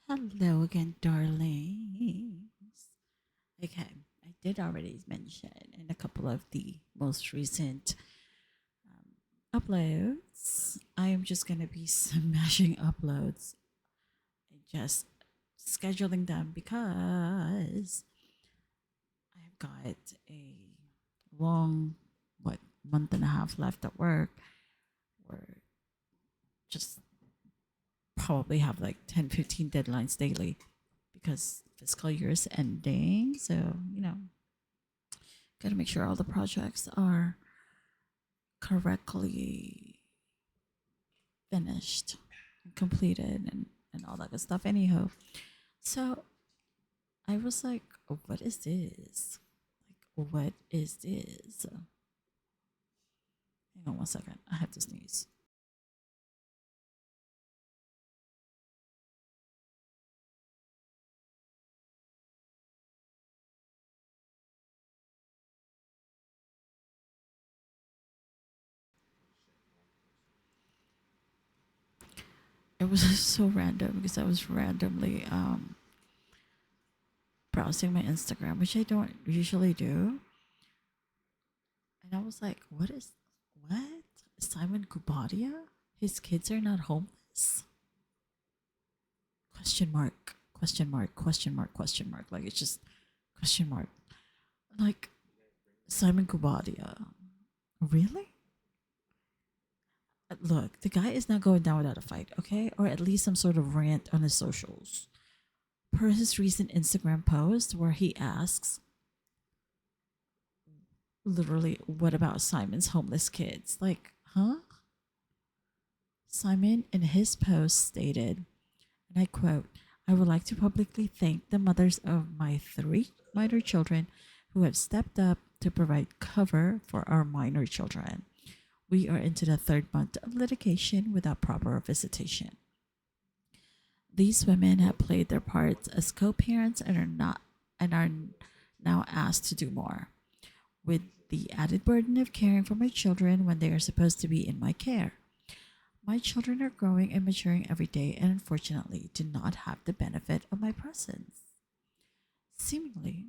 Hello again, darlings. Okay, I did already mention in a couple of the most recent uploads, I am just going to be smashing uploads and just scheduling them because I've got a long, what, month and a half left at work, or just probably have like 10, 15 deadlines daily because fiscal year is ending. So, got to make sure all the projects are correctly finished and completed and all that good stuff. Anyhow, so I was like, oh, what is this? Like, what is this? Hang on one second. I have to sneeze. It was so random because I was randomly browsing my Instagram, which I don't usually do. And I was like, what? Simon Guobadia? His kids are not homeless? Question mark, question mark, question mark, question mark. Like it's just question mark. Like Simon Guobadia. Really? Look, the guy is not going down without a fight, okay? Or at least some sort of rant on his socials. Per his recent Instagram post where he asks, literally, what about Simon's homeless kids? Like, huh? Simon in his post stated, and I quote, I would like to publicly thank the mothers of my three minor children who have stepped up to provide cover for our minor children. We are into the third month of litigation without proper visitation. These women have played their parts as co-parents and are now asked to do more, with the added burden of caring for my children when they are supposed to be in my care. My children are growing and maturing every day and unfortunately do not have the benefit of my presence. Seemingly,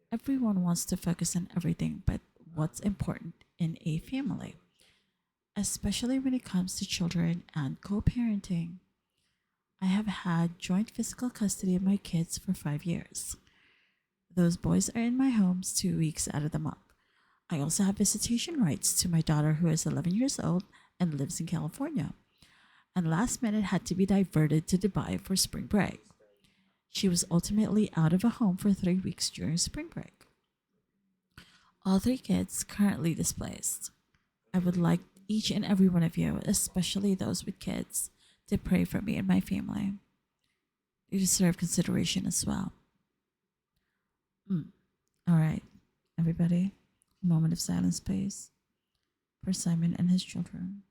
everyone wants to focus on everything but what's important in a family, especially when it comes to children and co parenting. I have had joint physical custody of my kids for 5 years. Those boys are in my homes 2 weeks out of the month. I also have visitation rights to my daughter, who is 11 years old and lives in California, and last minute had to be diverted to Dubai for spring break. She was ultimately out of a home for 3 weeks during spring break. All three kids currently displaced. I would like each and every one of you, especially those with kids, to pray for me and my family. You deserve consideration as well. Mm. All right, everybody, a moment of silence, please, for Simon and his children.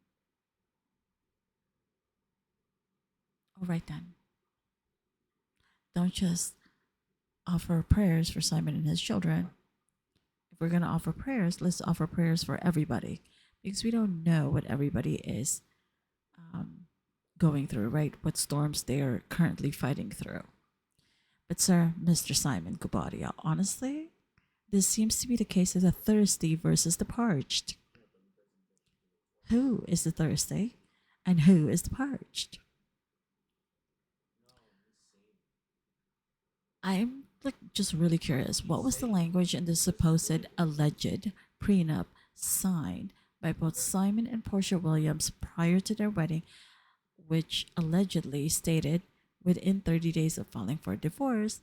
All right, then. Don't just offer prayers for Simon and his children. If we're going to offer prayers, let's offer prayers for everybody because we don't know what everybody is um, going through, right? What storms they are currently fighting through. But, sir, Mr. Simon Guobadia, honestly, this seems to be the case of the thirsty versus the parched. Who is the thirsty and who is the parched? I'm like just really curious. What was the language in the supposed alleged prenup signed by both Simon and Portia Williams prior to their wedding, which allegedly stated within 30 days of filing for divorce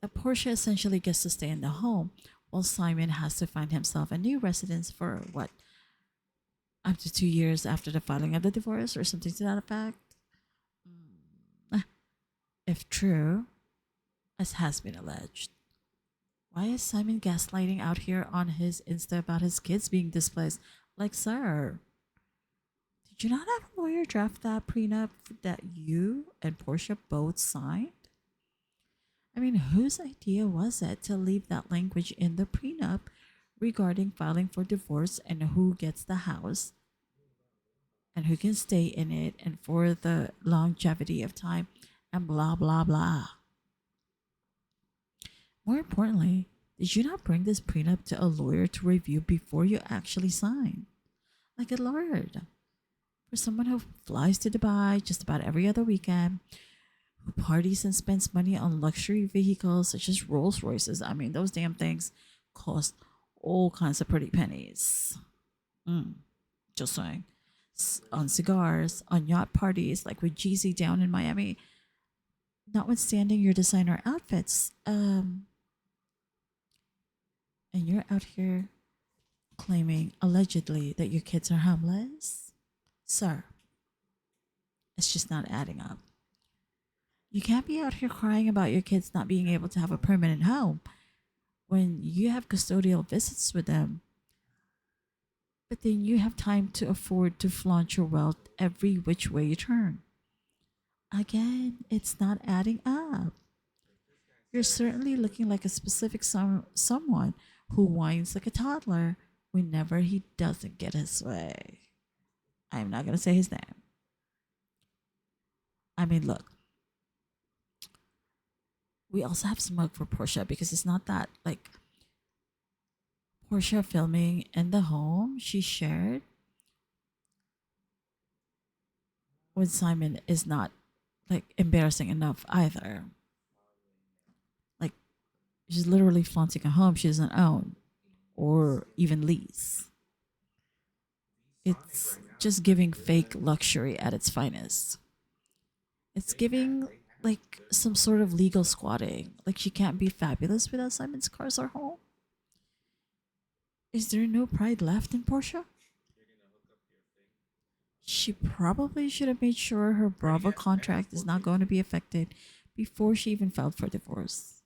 that Portia essentially gets to stay in the home while Simon has to find himself a new residence for what, up to 2 years after the filing of the divorce or something to that effect? If true, as has been alleged. Why is Simon gaslighting out here on his Insta about his kids being displaced? Like, sir, did you not have a lawyer draft that prenup that you and Portia both signed? I mean, whose idea was it to leave that language in the prenup regarding filing for divorce and who gets the house and who can stay in it and for the longevity of time? and blah, blah, blah. More importantly, did you not bring this prenup to a lawyer to review before you actually sign? Like a lawyer. For someone who flies to Dubai just about every other weekend, who parties and spends money on luxury vehicles such as Rolls Royces. I mean, those damn things cost all kinds of pretty pennies. Just saying. On cigars, on yacht parties, like with Jeezy down in Miami, notwithstanding your designer outfits, and you're out here claiming allegedly that your kids are homeless, sir, it's just not adding up. You can't be out here crying about your kids not being able to have a permanent home when you have custodial visits with them, but then you have time to afford to flaunt your wealth every which way you turn. Again, it's not adding up. You're certainly looking like a specific someone who whines like a toddler whenever he doesn't get his way. I'm not going to say his name. I mean, look, we also have smoke for Portia because it's not that like Portia filming in the home she shared with Simon is not like embarrassing enough either. Like she's literally flaunting a home she doesn't own or even lease. It's just giving fake luxury at its finest. It's giving like some sort of legal squatting. Like she can't be fabulous without Simon's cars or home. Is there no pride left in Portia? She probably should have made sure her Bravo contract is not going to be affected before she even filed for divorce.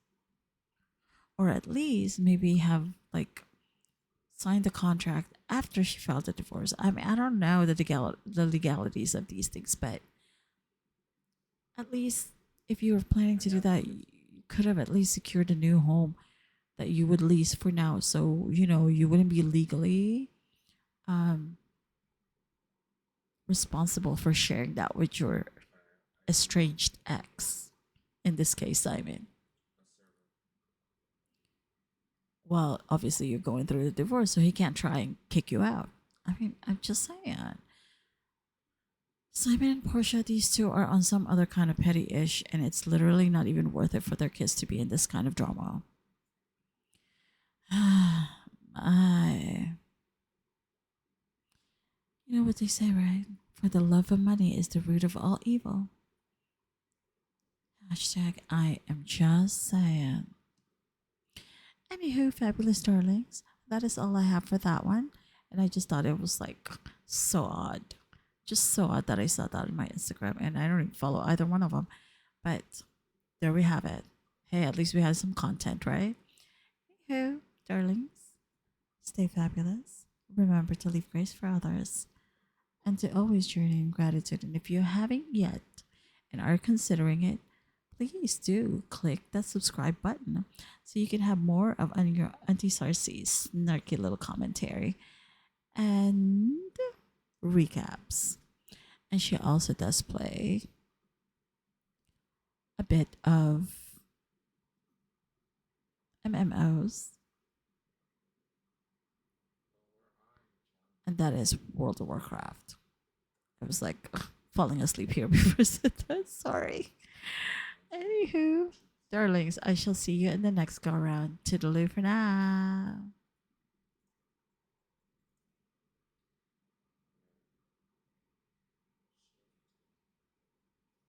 Or at least maybe have like signed the contract after she filed the divorce. I mean, I don't know the legalities of these things, but at least if you were planning to do that, you could have at least secured a new home that you would lease for now. So, you wouldn't be legally um, responsible for sharing that with your estranged ex. In this case, Simon. Well, obviously, you're going through the divorce, so he can't try and kick you out. I mean, I'm just saying. Simon and Portia, these two are on some other kind of petty ish, and it's literally not even worth it for their kids to be in this kind of drama. I. You know what they say, right? For the love of money is the root of all evil. Hashtag I am just saying. Anywho, fabulous darlings, that is all I have for that one. And I just thought it was like so odd. Just so odd that I saw that on my Instagram and I don't even follow either one of them. But there we have it. Hey, at least we had some content, right? Anywho, darlings, stay fabulous. Remember to leave grace for others and to always journey in gratitude. And if you haven't yet and are considering it, please do click that subscribe button so you can have more of Auntie Sarcy's snarky little commentary and recaps. And she also does play a bit of MMOs, and that is World of Warcraft. I was like falling asleep here before I said that. Sorry. Anywho, darlings, I shall see you in the next go around. Toodaloo for now.